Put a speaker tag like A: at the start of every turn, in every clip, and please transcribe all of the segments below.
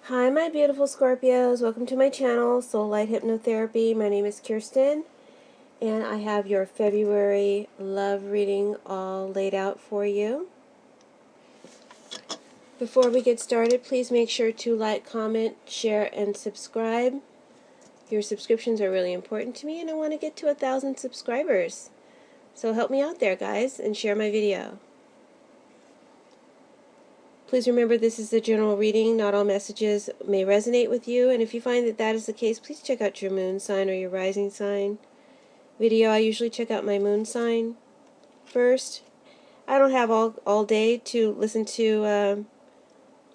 A: Hi, my beautiful Scorpios. Welcome to my channel, Soul Light Hypnotherapy. My name is Kirsten, and I have your February love reading all laid out for you. Before we get started, please make sure to like, comment, share, and subscribe. Your subscriptions are really important to me, and I want to get to 1,000 subscribers. So help me out there, guys, and share my video. Please remember this is a general reading. Not all messages may resonate with you, and if you find that that is the case, please check out your moon sign or your rising sign video. I usually check out my moon sign first. I don't have all day to listen to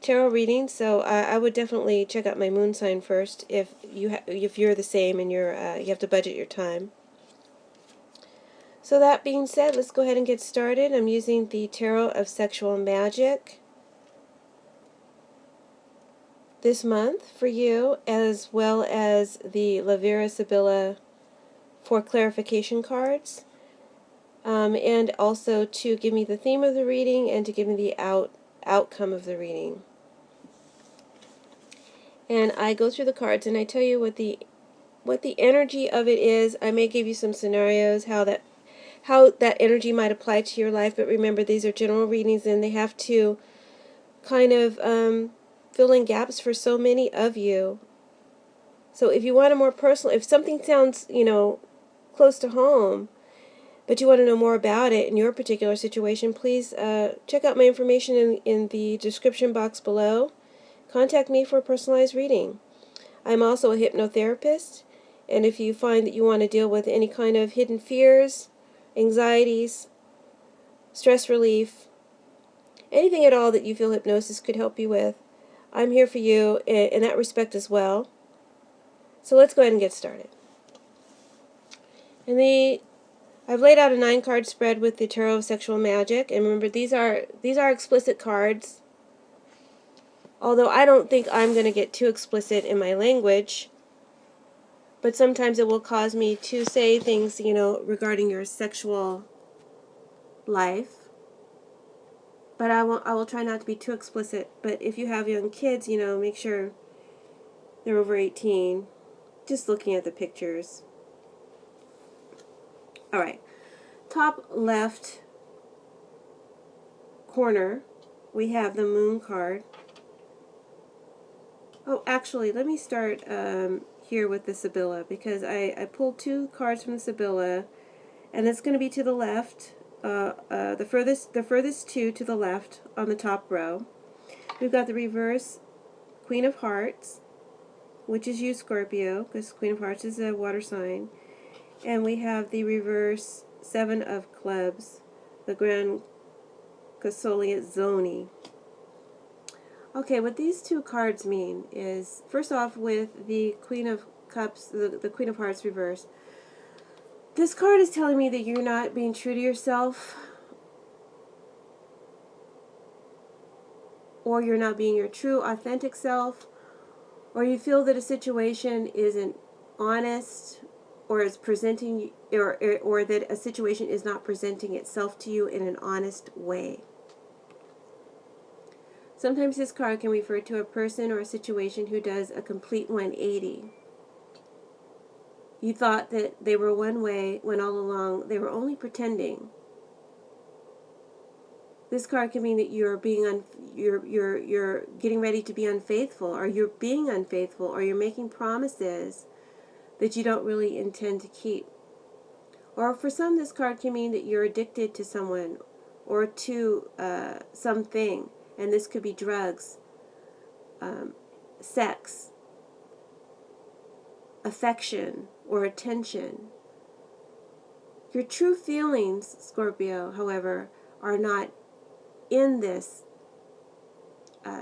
A: tarot readings, so I would definitely check out my moon sign first if you're the same and you have to budget your time. So that being said, let's go ahead and get started. I'm using the Tarot of Sexual Magic this month for you, as well as the La Vera Sibilla for clarification cards, and also to give me the theme of the reading and to give me the outcome of the reading. And I go through the cards and I tell you what the energy of it is. I may give you some scenarios how that energy might apply to your life, but remember these are general readings and they have to kind of fill in gaps for so many of you. So if you want a more personal, if something sounds, close to home, but you want to know more about it in your particular situation, please check out my information in the description box below. Contact me for a personalized reading. I'm also a hypnotherapist, and if you find that you want to deal with any kind of hidden fears, anxieties, stress relief, anything at all that you feel hypnosis could help you with, I'm here for you in that respect as well. So let's go ahead and get started. I've laid out a 9-card spread with the Tarot of Sexual Magic, and remember these are explicit cards. Although I don't think I'm going to get too explicit in my language, but sometimes it will cause me to say things, regarding your sexual life. But I will try not to be too explicit. But if you have young kids, make sure they're over 18. Just looking at the pictures. All right. Top left corner, we have the Moon card. Oh, actually, let me start here with the Sibilla, because I pulled 2 cards from the Sibilla, and it's going to be to the left, the furthest 2 to the left on the top row. We've got the reverse Queen of Hearts, which is you, Scorpio, because Queen of Hearts is a water sign, and we have the reverse 7 of Clubs, the Grand Casoliet Zoni. Okay, what these 2 cards mean is, first off, with the Queen of Cups, the Queen of Hearts reverse, this card is telling me that you're not being true to yourself, or you're not being your true, authentic self, or you feel that a situation isn't honest, or is presenting, or that a situation is not presenting itself to you in an honest way. Sometimes this card can refer to a person or a situation who does a complete 180. You thought that they were one way when all along they were only pretending. This card can mean that you're being you're getting ready to be unfaithful, or you're being unfaithful, or you're making promises that you don't really intend to keep. Or for some, this card can mean that you're addicted to someone or to something, and this could be drugs, sex, affection, or attention. Your true feelings, Scorpio, however, are not in this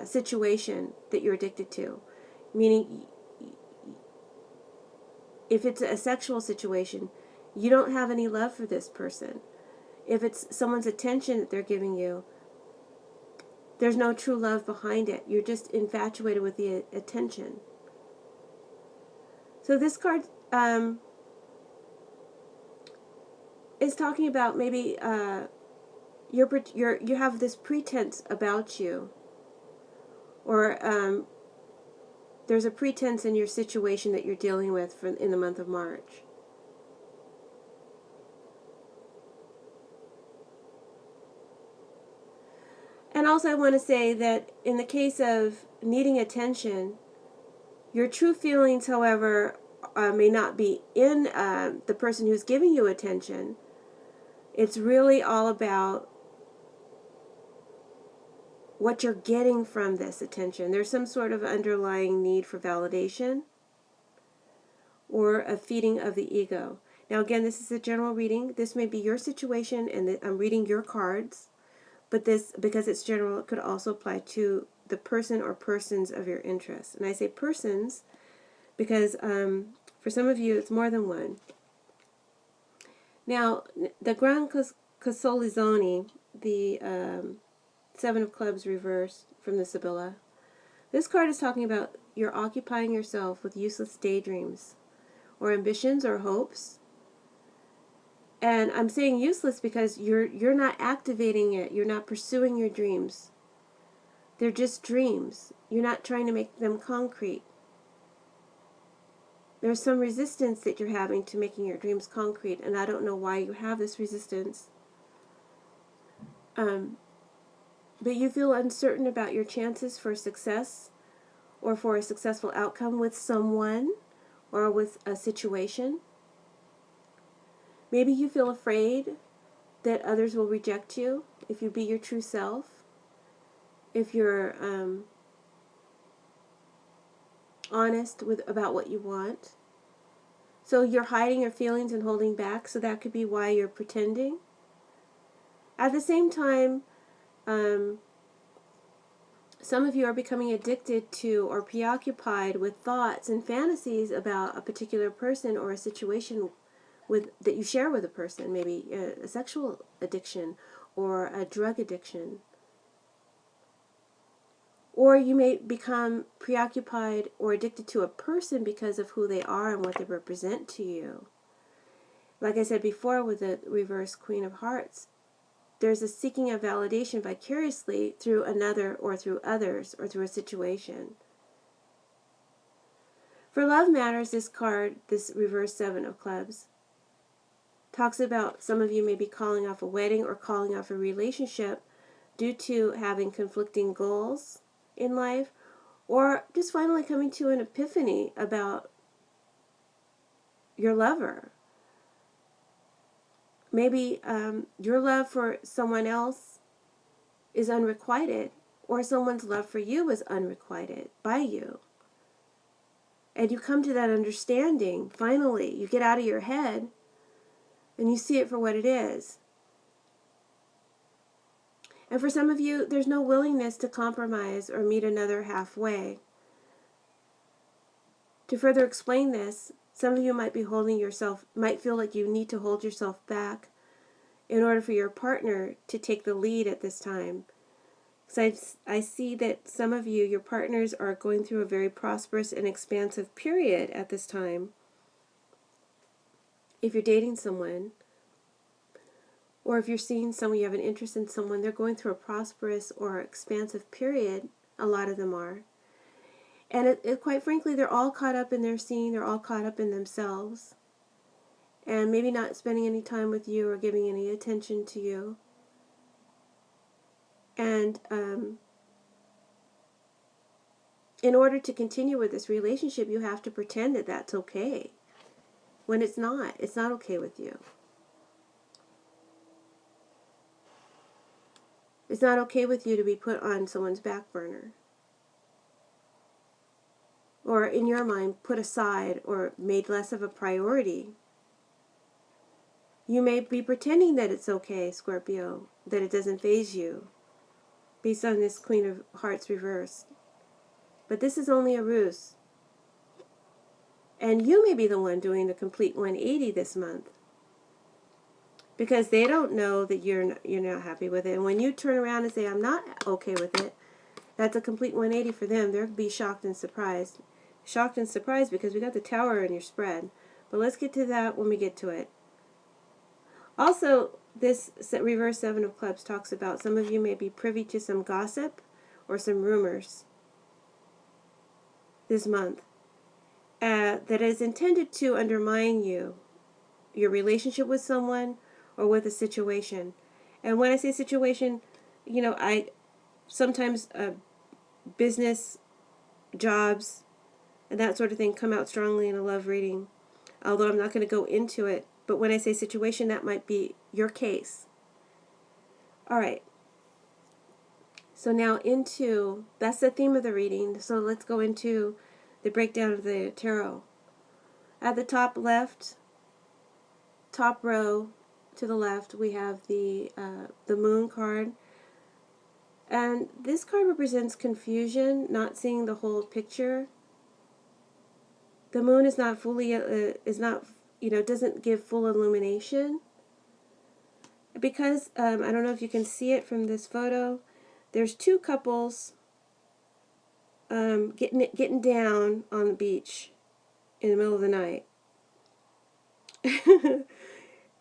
A: situation that you're addicted to. Meaning, if it's a sexual situation, you don't have any love for this person. If it's someone's attention that they're giving you, there's no true love behind it. You're just infatuated with the attention. So this card is talking about maybe you have this pretense about you, or there's a pretense in your situation that you're dealing with in the month of March. And also I want to say that in the case of needing attention, your true feelings, however, may not be in the person who's giving you attention. It's really all about what you're getting from this attention. There's some sort of underlying need for validation or a feeding of the ego. Now again, this is a general reading. This may be your situation, and I'm reading your cards, but this, because it's general, it could also apply to the person or persons of your interest. And I say persons because for some of you it's more than one. Now, the Gran Casolizzoni, the Seven of Clubs reversed from the Sibylla, this card is talking about you're occupying yourself with useless daydreams or ambitions or hopes. And I'm saying useless because you're not activating it. You're not pursuing your dreams. They're just dreams. You're not trying to make them concrete. There's some resistance that you're having to making your dreams concrete, and I don't know why you have this resistance. But you feel uncertain about your chances for success or for a successful outcome with someone or with a situation. Maybe you feel afraid that others will reject you if you be your true self, if you're honest about what you want. So you're hiding your feelings and holding back, so that could be why you're pretending. At the same time, some of you are becoming addicted to or preoccupied with thoughts and fantasies about a particular person or a situation that you share with a person, maybe a sexual addiction or a drug addiction. Or you may become preoccupied or addicted to a person because of who they are and what they represent to you. Like I said before with the reverse Queen of Hearts, there's a seeking of validation vicariously through another or through others or through a situation. For love matters, this card, this reverse Seven of Clubs, talks about some of you may be calling off a wedding or calling off a relationship due to having conflicting goals in life, or just finally coming to an epiphany about your lover. Maybe your love for someone else is unrequited, or someone's love for you is unrequited by you. And you come to that understanding, finally. You get out of your head and you see it for what it is. And for some of you, there's no willingness to compromise or meet another halfway. To further explain this, some of you might feel like you need to hold yourself back in order for your partner to take the lead at this time. So I see that some of you, your partners are going through a very prosperous and expansive period at this time. If you're dating someone, or if you're seeing someone, you have an interest in someone, they're going through a prosperous or expansive period. A lot of them are. And quite frankly, they're all caught up in their scene. They're all caught up in themselves. And maybe not spending any time with you or giving any attention to you. And in order to continue with this relationship, you have to pretend that that's okay. When it's not okay with you. It's not okay with you to be put on someone's back burner. Or in your mind, put aside or made less of a priority. You may be pretending that it's okay, Scorpio, that it doesn't faze you, based on this Queen of Hearts reversed. But this is only a ruse. And you may be the one doing the complete 180 this month. Because they don't know that you're not happy with it. And when you turn around and say, I'm not okay with it, that's a complete 180 for them. They'll be shocked and surprised. Shocked and surprised because we got the Tower in your spread. But let's get to that when we get to it. Also, this reverse Seven of Clubs talks about some of you may be privy to some gossip or some rumors. this month that is intended to undermine you, your relationship with someone, or with a situation. And when I say situation, I sometimes business, jobs, and that sort of thing come out strongly in a love reading, although I'm not going to go into it. But when I say situation, that might be your case. All right. So now that's the theme of the reading. So let's go into the breakdown of the tarot. At the top left, top row to the left, we have the Moon card. And this card represents confusion, not seeing the whole picture. The moon is not fully, doesn't give full illumination. Because, I don't know if you can see it from this photo, there's two couples getting down on the beach in the middle of the night.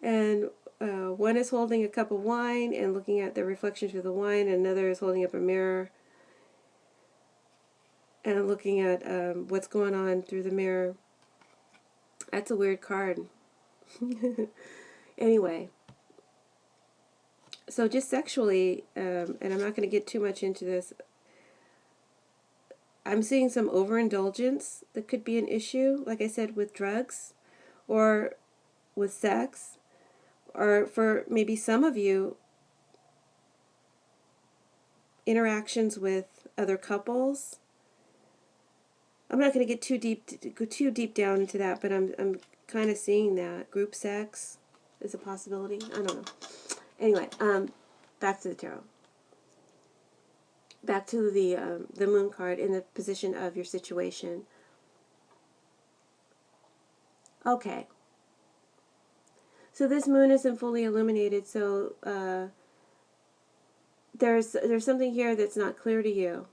A: And one is holding a cup of wine and looking at the reflection through the wine, and another is holding up a mirror and looking at what's going on through the mirror. That's a weird card. Anyway, so just sexually, and I'm not going to get too much into this, I'm seeing some overindulgence that could be an issue, like I said, with drugs or with sex, or for maybe some of you, interactions with other couples. I'm not going to get go too deep down into that, but I'm kind of seeing that group sex is a possibility. I don't know. Anyway, back to the tarot. Back to the Moon card in the position of your situation. Okay. So this moon isn't fully illuminated, so there's something here that's not clear to you.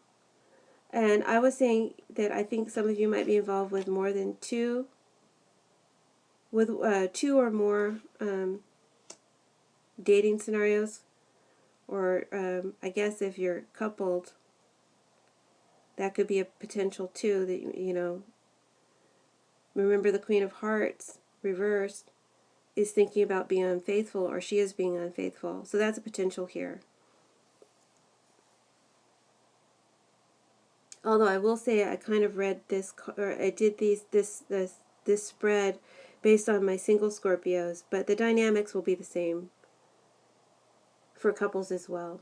A: And I was saying that I think some of you might be involved with more than two or more dating scenarios, or I guess if you're coupled, that could be a potential too. That remember the Queen of Hearts reversed is thinking about being unfaithful, or she is being unfaithful. So that's a potential here. Although I will say I kind of read this, or I did this spread based on my single Scorpios, but the dynamics will be the same for couples as well.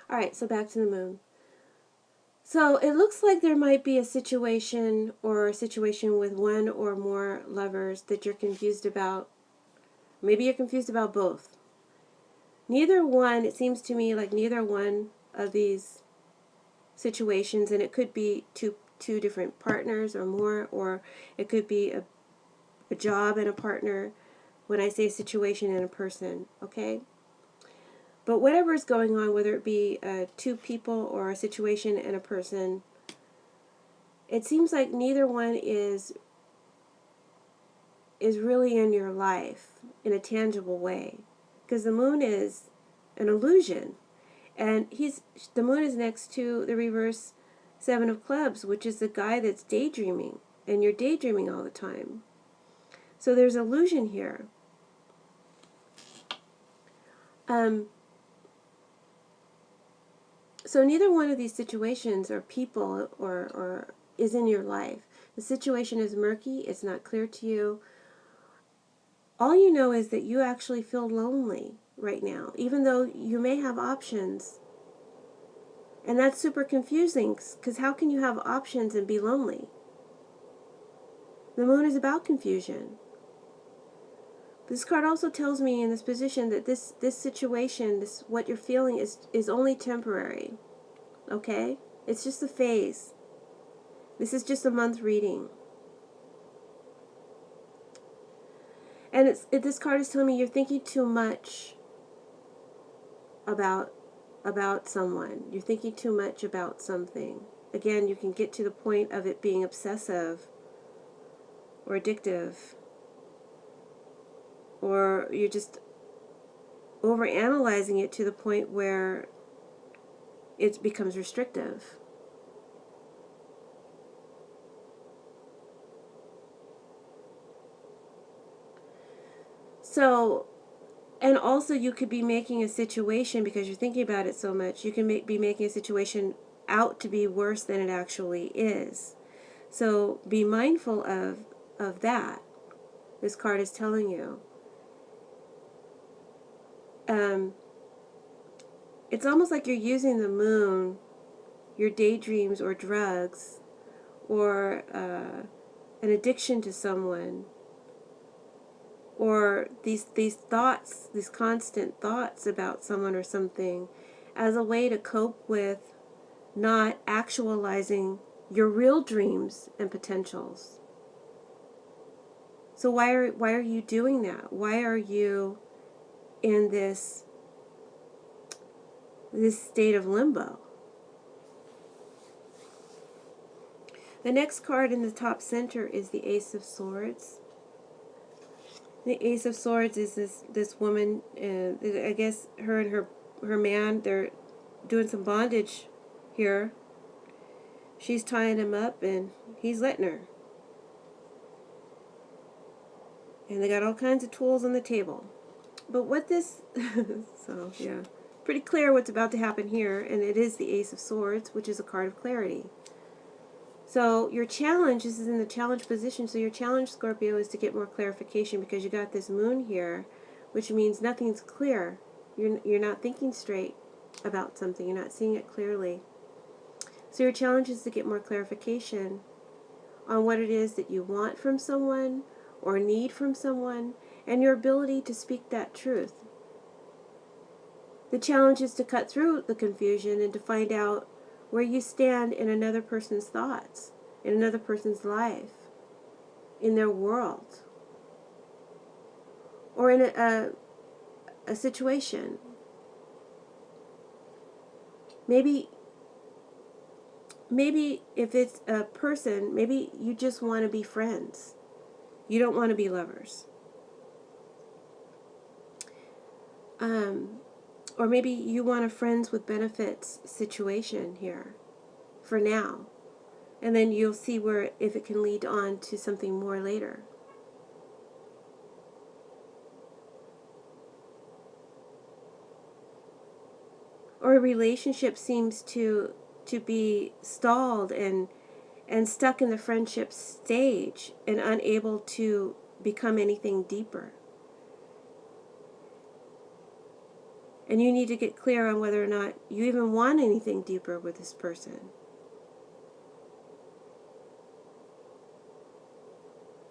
A: All right, so back to the moon. So it looks like there might be a situation with one or more lovers that you're confused about. Maybe you're confused about both. Neither one, it seems to me like neither one of these situations, and it could be two different partners or more, or it could be a job and a partner when I say situation and a person, okay? But whatever is going on, whether it be two people or a situation and a person, it seems like neither one is really in your life in a tangible way, because the moon is an illusion, and the moon is next to the reverse Seven of Clubs, which is the guy that's daydreaming, and you're daydreaming all the time. So there's illusion here. So neither one of these situations or people or is in your life. The situation is murky. It's not clear to you. All you know is that you actually feel lonely right now, even though you may have options. And that's super confusing, because how can you have options and be lonely? The moon is about confusion. This card also tells me in this position that this situation, what you're feeling is only temporary. Okay? It's just a phase. This is just a month reading. And this card is telling me you're thinking too much about someone. You're thinking too much about something. Again, you can get to the point of it being obsessive or addictive, or you're just overanalyzing it to the point where it becomes restrictive. So, and also you could be making a situation, because you're thinking about it so much, you can be making a situation out to be worse than it actually is. So be mindful of that. This card is telling you. It's almost like you're using the moon, your daydreams or drugs, or an addiction to someone, or these thoughts, these constant thoughts about someone or something, as a way to cope with not actualizing your real dreams and potentials. So why are you doing that? Why are you in this state of limbo? The next card in the top center is the Ace of Swords. The Ace of Swords is this woman, I guess her and her man, they're doing some bondage here. She's tying him up and he's letting her. And they got all kinds of tools on the table. But what this, so yeah, pretty clear what's about to happen here, and it is the Ace of Swords, which is a card of clarity. So your challenge, this is in the challenge position, so your challenge, Scorpio, is to get more clarification, because you got this moon here, which means nothing's clear. You're not thinking straight about something. You're not seeing it clearly. So your challenge is to get more clarification on what it is that you want from someone or need from someone, and your ability to speak that truth. The challenge is to cut through the confusion and to find out where you stand in another person's thoughts, in another person's life, in their world, or in a situation. Maybe if it's a person, maybe you just want to be friends. You don't want to be lovers. Or maybe you want a friends with benefits situation here for now. And then you'll see if it can lead on to something more later. Or a relationship seems to be stalled and stuck in the friendship stage and unable to become anything deeper. And you need to get clear on whether or not you even want anything deeper with this person.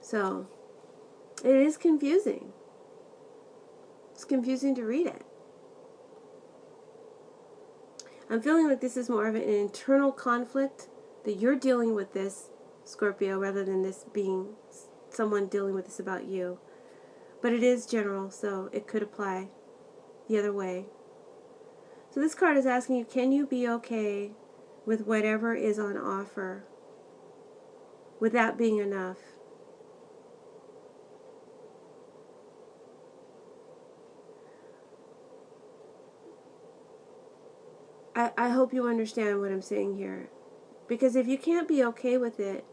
A: So, it is confusing. It's confusing to read it. I'm feeling like this is more of an internal conflict, that you're dealing with this, Scorpio, rather than this being someone dealing with this about you. But it is general, so it could apply the other way. So this card is asking you, can you be okay with whatever is on offer, with that being enough? I hope you understand what I'm saying here. Because if you can't be okay with it,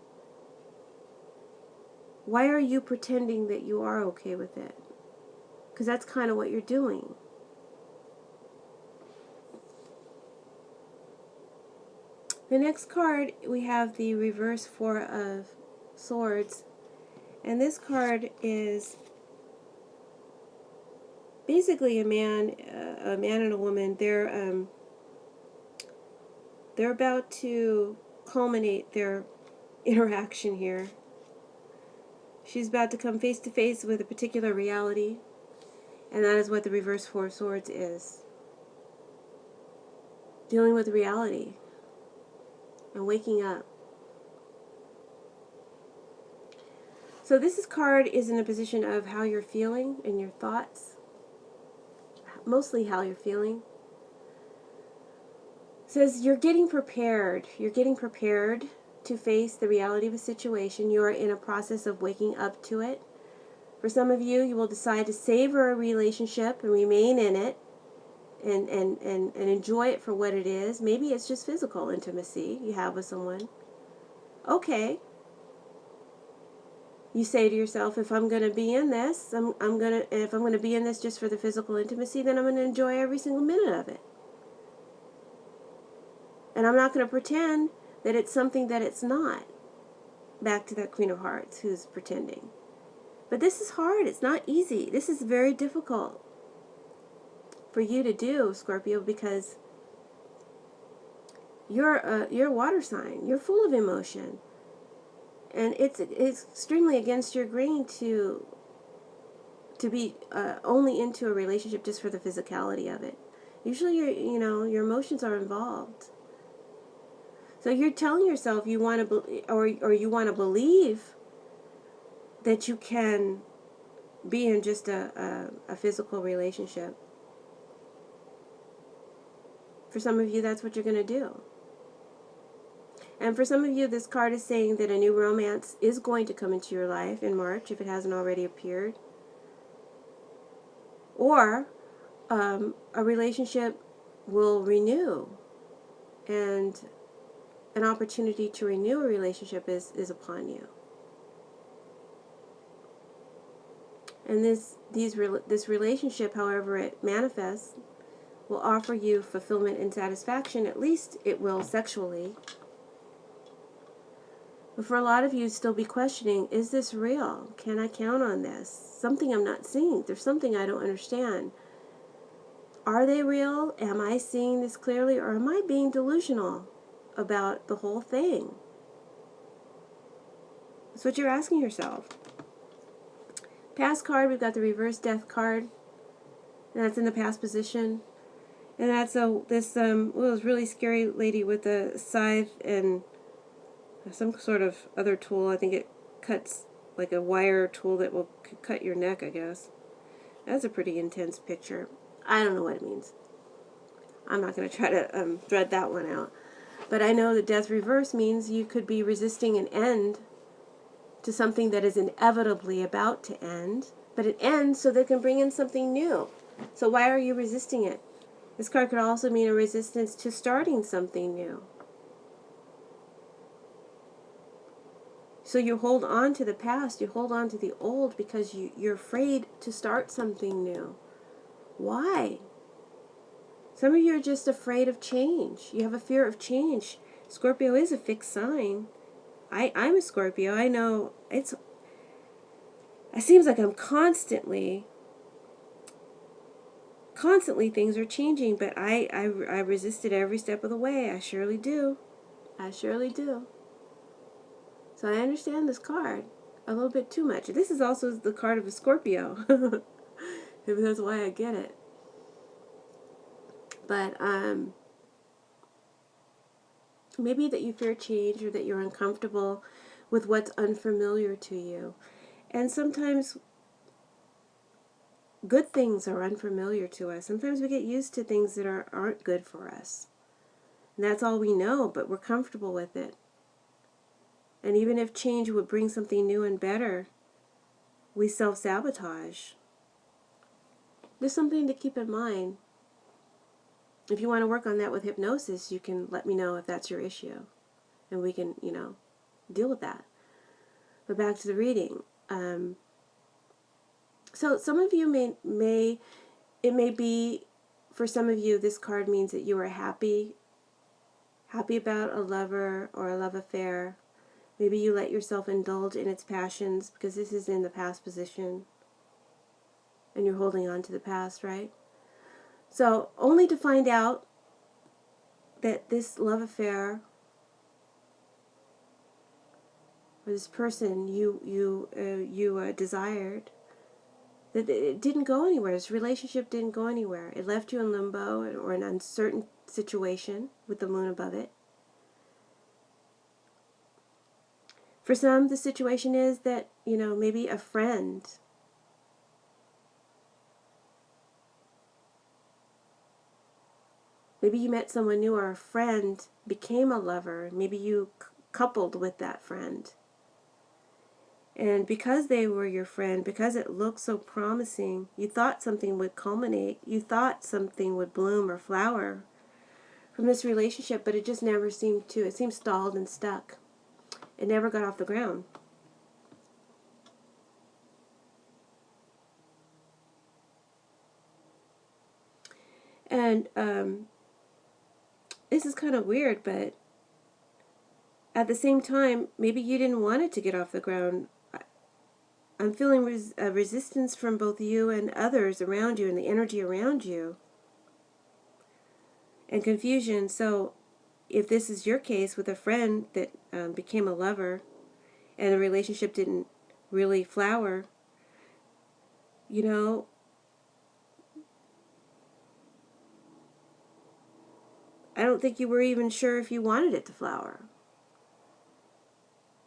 A: why are you pretending that you are okay with it? Because that's kind of what you're doing. The next card, we have the reverse Four of Swords. And this card is basically a man and a woman. They're about to culminate their interaction here. She's about to come face to face with a particular reality, and that is what the reverse Four of Swords is. Dealing with reality and waking up. So this card is in a position of how you're feeling and your thoughts. Mostly how you're feeling. It says you're getting prepared. You're getting prepared to face the reality of a situation. You are in a process of waking up to it. For some of you, you will decide to savor a relationship and remain in it and enjoy it for what it is. Maybe it's just physical intimacy you have with someone. Okay. You say to yourself, if I'm going to be in this, if I'm going to be in this just for the physical intimacy, then I'm going to enjoy every single minute of it. And I'm not going to pretend that it's something that it's not. Back to that Queen of Hearts who's pretending. But this is hard. It's not easy. This is very difficult for you to do, Scorpio, because you're a water sign. You're full of emotion. And it's extremely against your grain to be only into a relationship just for the physicality of it. Usually your emotions are involved. So you're telling yourself you want to or you want to believe that you can be in just a physical relationship. For some of you, that's what you're going to do. And for some of you, this card is saying that a new romance is going to come into your life in March, if it hasn't already appeared. Or a relationship will renew. And an opportunity to renew a relationship is upon you. And this relationship, however it manifests, will offer you fulfillment and satisfaction. At least it will sexually. But for a lot of you, still be questioning, is this real? Can I count on this? Something I'm not seeing. There's something I don't understand. Are they real? Am I seeing this clearly? Or am I being delusional about the whole thing? That's what you're asking yourself. Past card, we've got the reverse death card. And that's in the past position. And that's this really scary lady with a scythe and some sort of other tool. I think it cuts like a wire tool that will cut your neck, I guess. That's a pretty intense picture. I don't know what it means. I'm not going to try to thread that one out. But I know that death reverse means you could be resisting an end to something that is inevitably about to end. But it ends so they can bring in something new. So why are you resisting it? This card could also mean a resistance to starting something new. So you hold on to the past, you hold on to the old because you're afraid to start something new. Why? Some of you are just afraid of change. You have a fear of change. Scorpio is a fixed sign. I'm a Scorpio. I know it seems like I'm constantly things are changing, but I resist it every step of the way. I surely do. I surely do. So I understand this card a little bit too much. This is also the card of a Scorpio. Maybe that's why I get it. But maybe that you fear change or that you're uncomfortable with what's unfamiliar to you. And sometimes good things are unfamiliar to us. Sometimes we get used to things that aren't good for us. And that's all we know, but we're comfortable with it. And even if change would bring something new and better, we self-sabotage. There's something to keep in mind. If you want to work on that with hypnosis, you can let me know if that's your issue. And we can, deal with that. But back to the reading. So some of you it may be, for some of you, this card means that you are happy about a lover or a love affair. Maybe you let yourself indulge in its passions because this is in the past position. And you're holding on to the past, right? So only to find out that this love affair or this person you desired, that it didn't go anywhere. This relationship didn't go anywhere. It left you in limbo or an uncertain situation with the moon above it. For some, the situation is that, maybe a friend maybe you met someone new or a friend became a lover. Maybe you coupled with that friend. And because they were your friend, because it looked so promising, you thought something would culminate. You thought something would bloom or flower from this relationship, but it just never seemed to. It seemed stalled and stuck. It never got off the ground. And this is kind of weird, but at the same time, maybe you didn't want it to get off the ground. I'm feeling resistance from both you and others around you and the energy around you, and confusion. So if this is your case with a friend that became a lover and the relationship didn't really flower, you know, I don't think you were even sure if you wanted it to flower.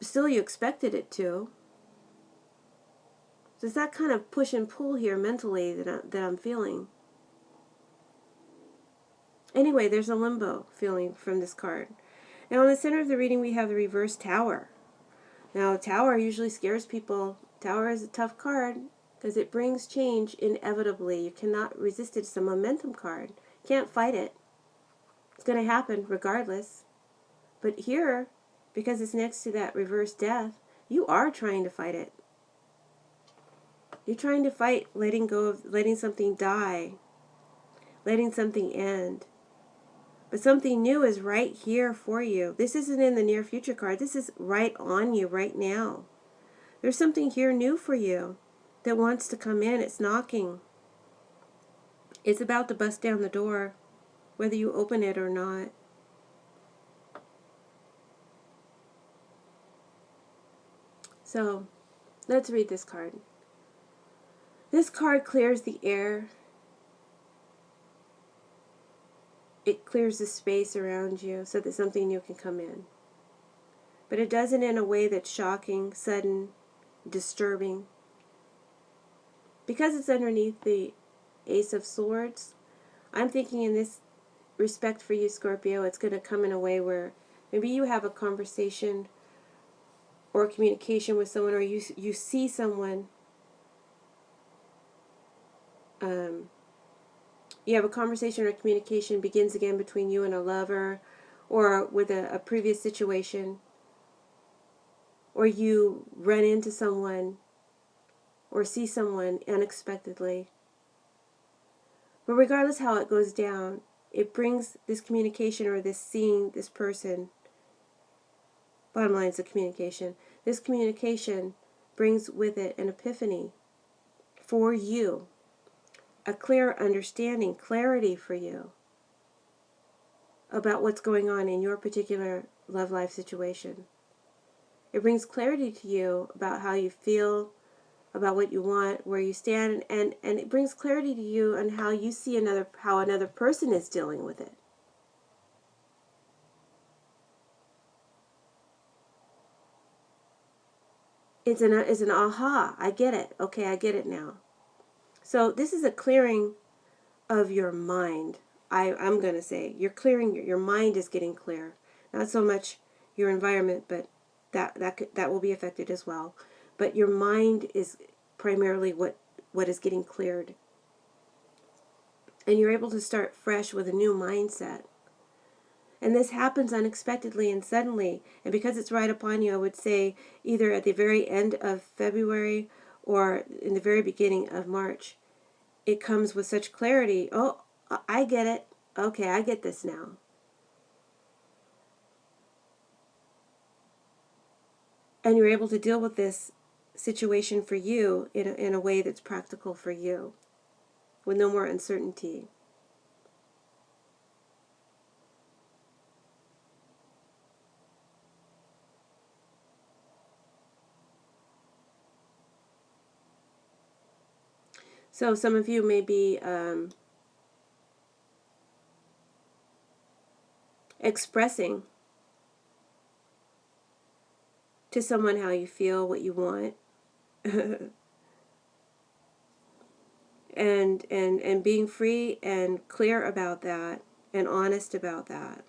A: Still, you expected it to. So it's that kind of push and pull here mentally that I'm feeling. Anyway, there's a limbo feeling from this card. Now, in the center of the reading, we have the reverse tower. Now, tower usually scares people. Tower is a tough card because it brings change inevitably. You cannot resist it. It's a momentum card. You can't fight it. It's going to happen regardless. But here, because it's next to that reverse death, you are trying to fight it. You're trying to fight letting go of, letting something die, letting something end. But something new is right here for you. This isn't in the near future card. This is right on you right now. There's something here new for you that wants to come in. It's knocking. It's about to bust down the door, whether you open it or not. So, let's read this card. This card clears the air. It clears the space around you so that something new can come in. But it does it in a way that's shocking, sudden, disturbing. Because it's underneath the Ace of Swords, I'm thinking in this respect for you, Scorpio, it's going to come in a way where maybe you have a conversation or communication with someone, or you see someone, you have a conversation or communication begins again between you and a lover, or with a previous situation, or you run into someone or see someone unexpectedly. But regardless how it goes down, it brings this communication or this seeing this person, bottom line is the communication, this communication brings with it an epiphany for you, a clear understanding, clarity for you about what's going on in your particular love life situation. It brings clarity to you about how you feel, about what you want, where you stand, and it brings clarity to you on how you see how another person is dealing with it. It's an aha, I get it. Okay, I get it now. So this is a clearing of your mind. I'm going to say you're clearing, your mind is getting clear. Not so much your environment, but that will be affected as well. But your mind is primarily what is getting cleared. And you're able to start fresh with a new mindset. And this happens unexpectedly and suddenly. And because it's right upon you, I would say either at the very end of February or in the very beginning of March. It comes with such clarity. Oh, I get it. Okay, I get this now. And you're able to deal with this situation for you in a way that's practical for you, with no more uncertainty. So some of you may be expressing to someone how you feel, what you want, and being free and clear about that and honest about that.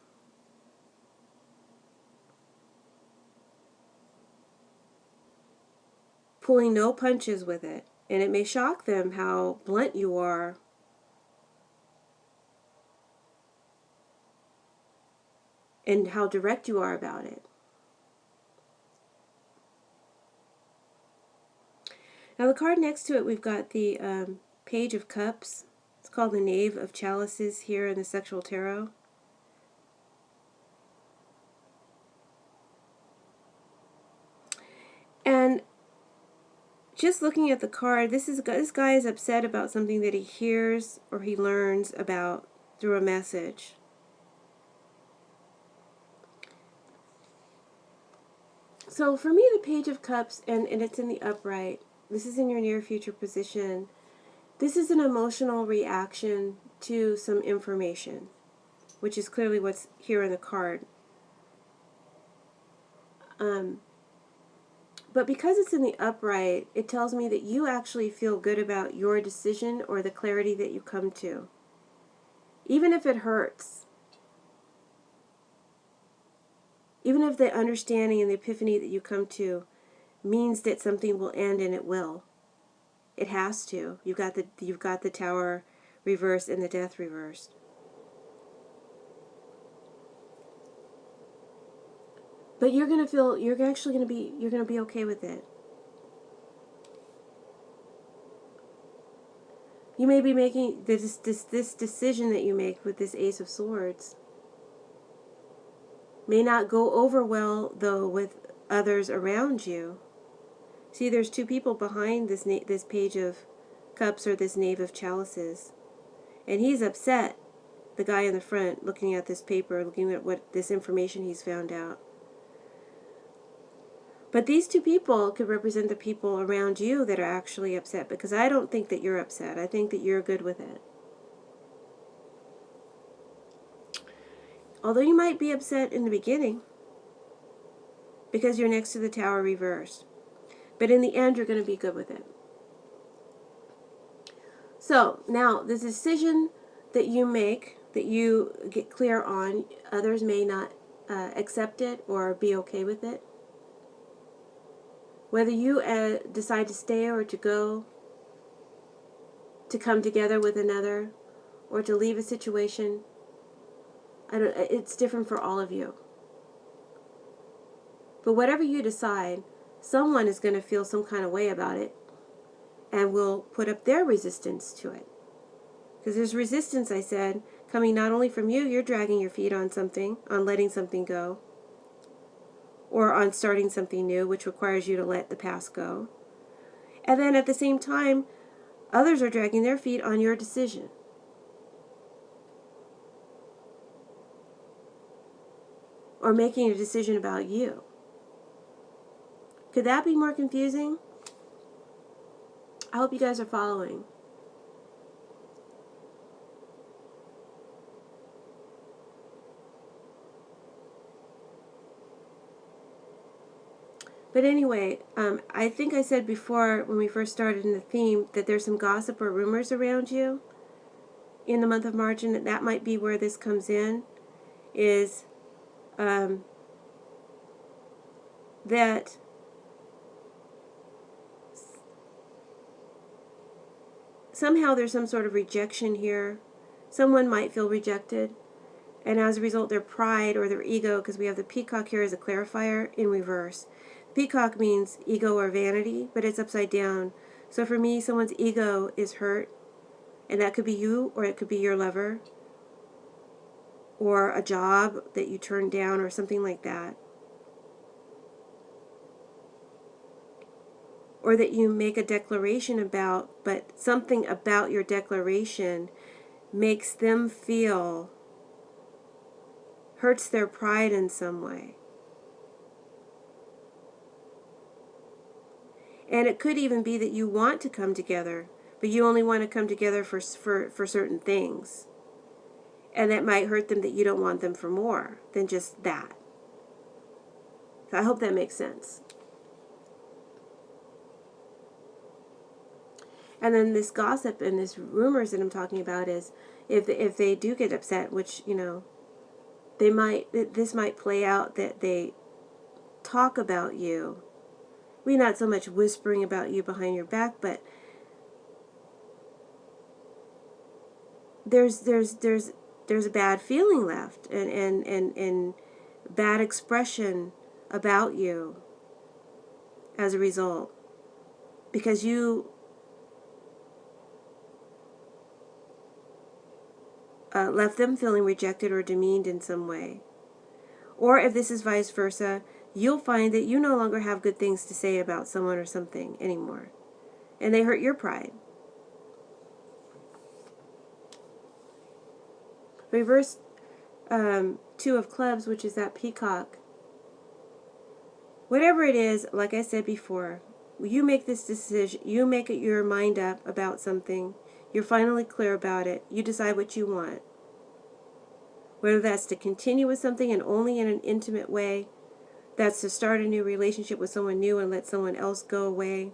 A: Pulling no punches with it. And it may shock them how blunt you are and how direct you are about it. Now the card next to it, we've got the Page of Cups. It's called the Knave of Chalices here in the Sexual Tarot. And just looking at the card, this guy is upset about something that he hears or he learns about through a message. So for me, the Page of Cups, and it's in the upright, this is in your near future position. This is an emotional reaction to some information, which is clearly what's here in the card. But because it's in the upright, it tells me that you actually feel good about your decision or the clarity that you come to, even if it hurts. Even if the understanding and the epiphany that you come to means that something will end, and it will. It has to. You've got the Tower reversed and the Death reversed. But you're going to feel, you're going to be okay with it. You may be making this decision that you make with this Ace of Swords. May not go over well, though, with others around you. See, there's two people behind this Page of Cups, or this Knave of Chalices. And he's upset, the guy in the front, looking at this paper, looking at this information he's found out. But these two people could represent the people around you that are actually upset, because I don't think that you're upset. I think that you're good with it. Although you might be upset in the beginning, because you're next to the Tower reversed. But in the end, you're going to be good with it. So, now, the decision that you make, that you get clear on, others may not accept it or be okay with it. Whether you decide to stay or to go, to come together with another, or to leave a situation, it's different for all of you. But whatever you decide, someone is going to feel some kind of way about it and will put up their resistance to it. Because there's resistance, I said, coming not only from you, you're dragging your feet on something, on letting something go, or on starting something new, which requires you to let the past go. And then at the same time, others are dragging their feet on your decision. Or making a decision about you. Could that be more confusing? I hope you guys are following. But anyway, I think I said before, when we first started in the theme, that there's some gossip or rumors around you in the month of March, and that might be where this comes in, is that somehow there's some sort of rejection here. Someone might feel rejected, and as a result, their pride or their ego, because we have the peacock here as a clarifier in reverse. Peacock means ego or vanity, but it's upside down. So for me, someone's ego is hurt, and that could be you, or it could be your lover, or a job that you turned down, or something like that. Or that you make a declaration about, but something about your declaration makes them feel, hurts their pride in some way. And it could even be that you want to come together, but you only want to come together for certain things. And that might hurt them, that you don't want them for more than just that. So I hope that makes sense. And then this gossip and this rumors that I'm talking about is, if they do get upset, which, you know, this might play out that they talk about you. We're not so much whispering about you behind your back, but there's a bad feeling left, and bad expression about you as a result, because you left them feeling rejected or demeaned in some way. Or if this is vice versa, you'll find that you no longer have good things to say about someone or something anymore. And they hurt your pride. Reverse Two of Clubs, which is that peacock. Whatever it is, like I said before, you make this decision, you make your mind up about something, you're finally clear about it, you decide what you want. Whether that's to continue with something and only in an intimate way, that's to start a new relationship with someone new and let someone else go away,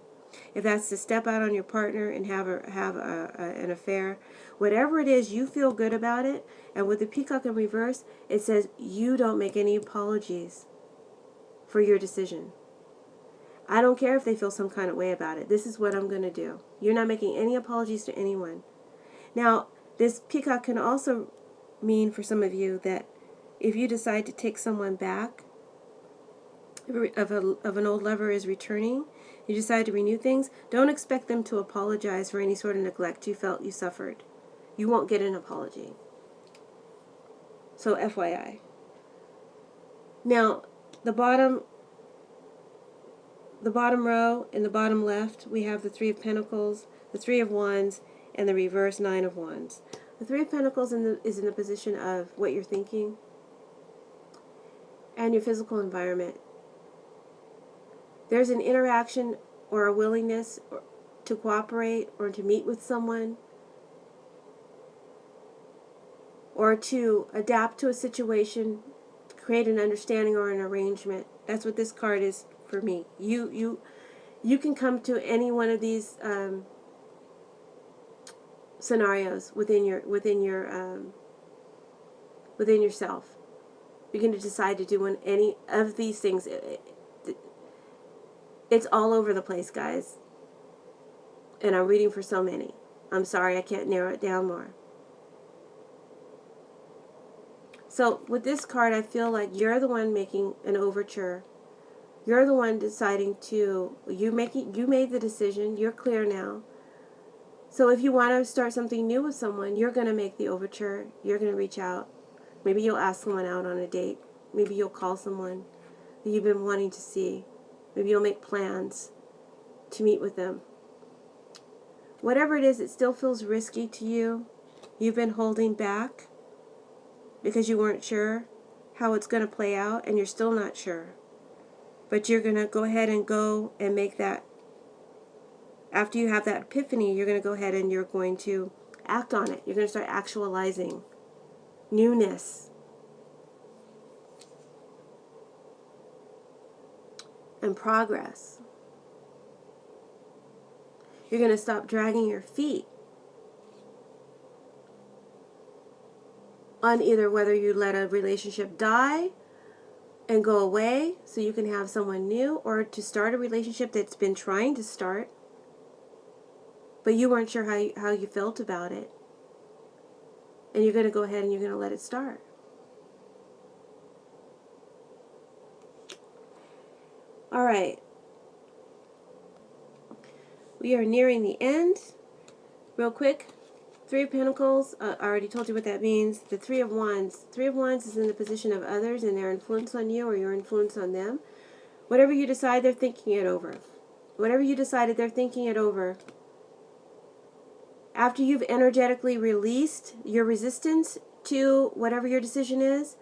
A: if that's to step out on your partner and have an affair, whatever it is, you feel good about it. And with the peacock in reverse, it says you don't make any apologies for your decision. I don't care if they feel some kind of way about it. This is what I'm going to do. You're not making any apologies to anyone. Now, this peacock can also mean for some of you that if you decide to take someone back, of an old lover is returning, you decide to renew things, don't expect them to apologize for any sort of neglect you felt you suffered. You won't get an apology. So FYI. Now, the bottom row in the bottom left, we have the Three of Pentacles, the Three of Wands, and the reverse Nine of Wands. The Three of Pentacles is in the position of what you're thinking and your physical environment. There's an interaction or a willingness to cooperate or to meet with someone or to adapt to a situation, create an understanding or an arrangement. That's what this card is for me. You can come to any one of these scenarios within yourself. You're going to decide to do any of these things. It's all over the place, guys. And I'm reading for so many. I'm sorry I can't narrow it down more. So with this card, I feel like you're the one making an overture. You're the one deciding to, you made the decision. You're clear now. So if you want to start something new with someone, you're going to make the overture. You're going to reach out. Maybe you'll ask someone out on a date. Maybe you'll call someone that you've been wanting to see. Maybe you'll make plans to meet with them. Whatever it is, it still feels risky to you. You've been holding back because you weren't sure how it's going to play out, and you're still not sure. But you're going to go ahead and go and make that. After you have that epiphany, you're going to go ahead and you're going to act on it. You're going to start actualizing newness and progress. You're going to stop dragging your feet on either whether you let a relationship die and go away so you can have someone new, or to start a relationship that's been trying to start, but you weren't sure how you felt about it. And you're going to go ahead and you're going to let it start. All right. We are nearing the end. Real quick. Three of Pentacles, I already told you what that means. The Three of Wands. Three of Wands is in the position of others and their influence on you or your influence on them. Whatever you decide, they're thinking it over. Whatever you decided, they're thinking it over. After you've energetically released your resistance to whatever your decision is,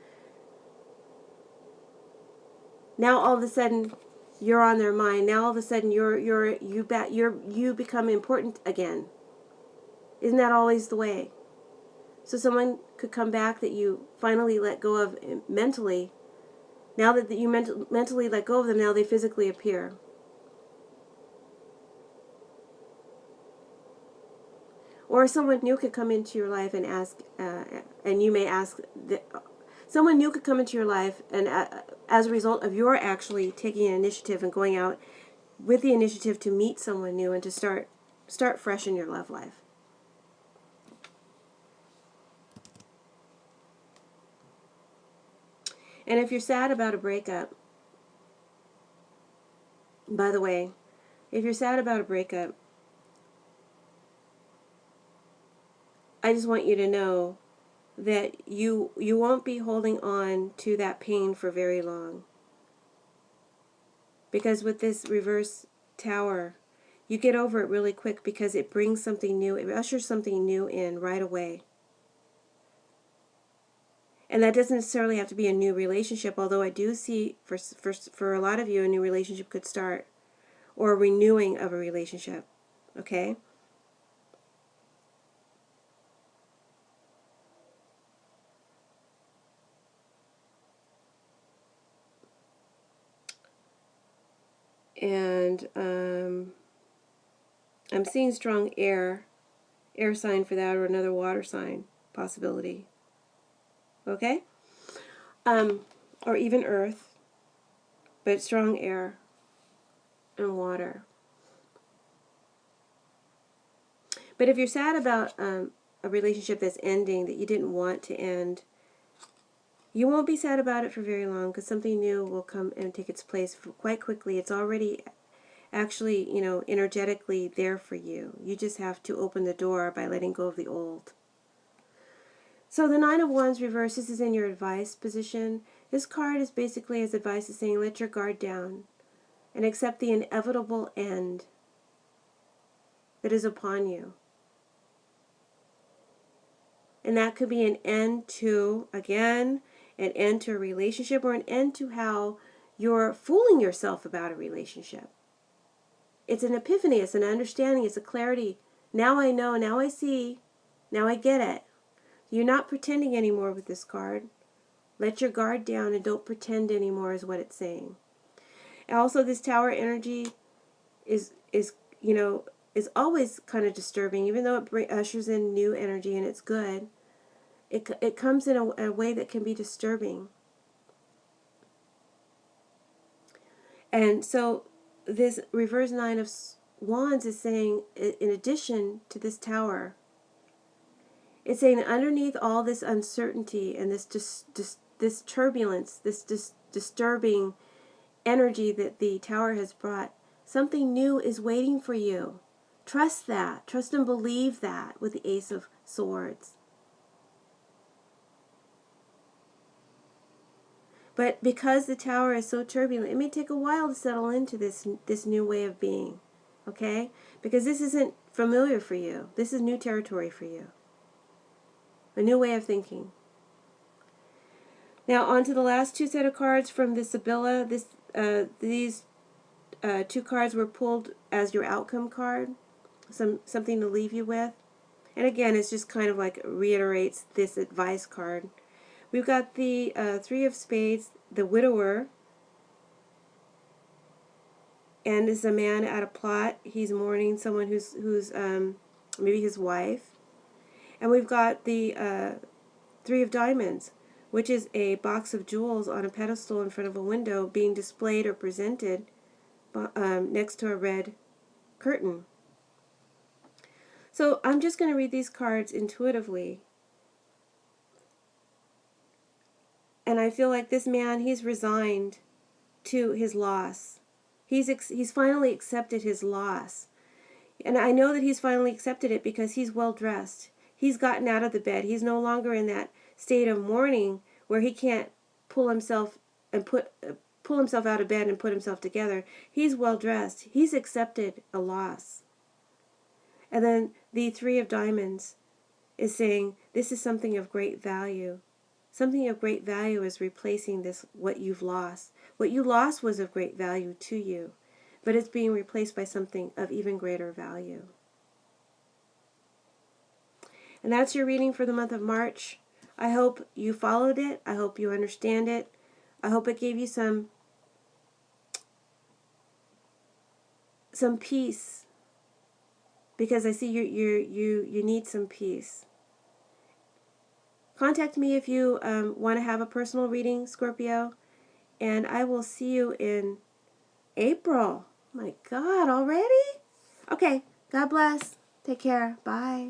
A: now all of a sudden you're on their mind. Now all of a sudden you become important again. Isn't that always the way? So someone could come back that you finally let go of mentally. Now that you mentally let go of them, now they physically appear. Or someone new could come into your life and ask, and you may ask, someone new could come into your life, and as a result of your actually taking an initiative and going out with the initiative to meet someone new and to start fresh in your love life. And if you're sad about a breakup, by the way, if you're sad about a breakup, I just want you to know that you won't be holding on to that pain for very long. Because with this reverse tower, you get over it really quick because it brings something new. It ushers something new in right away. And that doesn't necessarily have to be a new relationship, although I do see for a lot of you a new relationship could start, or a renewing of a relationship. Okay? And I'm seeing strong air sign for that, or another water sign possibility. Okay? Or even earth, but strong air and water. But if you're sad about a relationship that's ending that you didn't want to end, you won't be sad about it for very long, because something new will come and take its place quite quickly. It's already actually, energetically there for you. You just have to open the door by letting go of the old. So the Nine of Wands reverse, this is in your advice position. This card is basically, as advice is saying, let your guard down and accept the inevitable end that is upon you. And that could be an end to, again, an end to a relationship, or an end to how you're fooling yourself about a relationship. It's an epiphany, it's an understanding, it's a clarity. Now I know, now I see, now I get it. You're not pretending anymore with this card. Let your guard down and don't pretend anymore is what it's saying. And also, this tower energy is always kind of disturbing, even though it ushers in new energy and it's good. It comes in a way that can be disturbing. And so this reverse Nine of Wands is saying, in addition to this tower, it's saying that underneath all this uncertainty and this turbulence, this disturbing energy that the tower has brought, something new is waiting for you. Trust that. Trust and believe that with the Ace of Swords. But because the tower is so turbulent, it may take a while to settle into this new way of being. Okay? Because this isn't familiar for you. This is new territory for you. A new way of thinking. Now on to the last two set of cards from the Sibylla. These two cards were pulled as your outcome card. Something to leave you with. And again, it's just kind of like reiterates this advice card. We've got the Three of Spades, the widower, and is a man at a plot. He's mourning someone who's maybe his wife. And we've got the Three of Diamonds, which is a box of jewels on a pedestal in front of a window being displayed or presented next to a red curtain. So I'm just going to read these cards intuitively. And I feel like this man, he's resigned to his loss. He's finally accepted his loss. And I know that he's finally accepted it because he's well dressed. He's gotten out of the bed. He's no longer in that state of mourning where he can't pull himself out of bed and put himself together. He's well dressed. He's accepted a loss. And then the Three of Diamonds is saying this is something of great value. Something of great value is replacing what you've lost. What you lost was of great value to you, but it's being replaced by something of even greater value. And that's your reading for the month of March. I hope you followed it. I hope you understand it. I hope it gave you some peace, because I see you need some peace. Contact me if you want to have a personal reading, Scorpio, and I will see you in April. My God, already? Okay, God bless. Take care. Bye.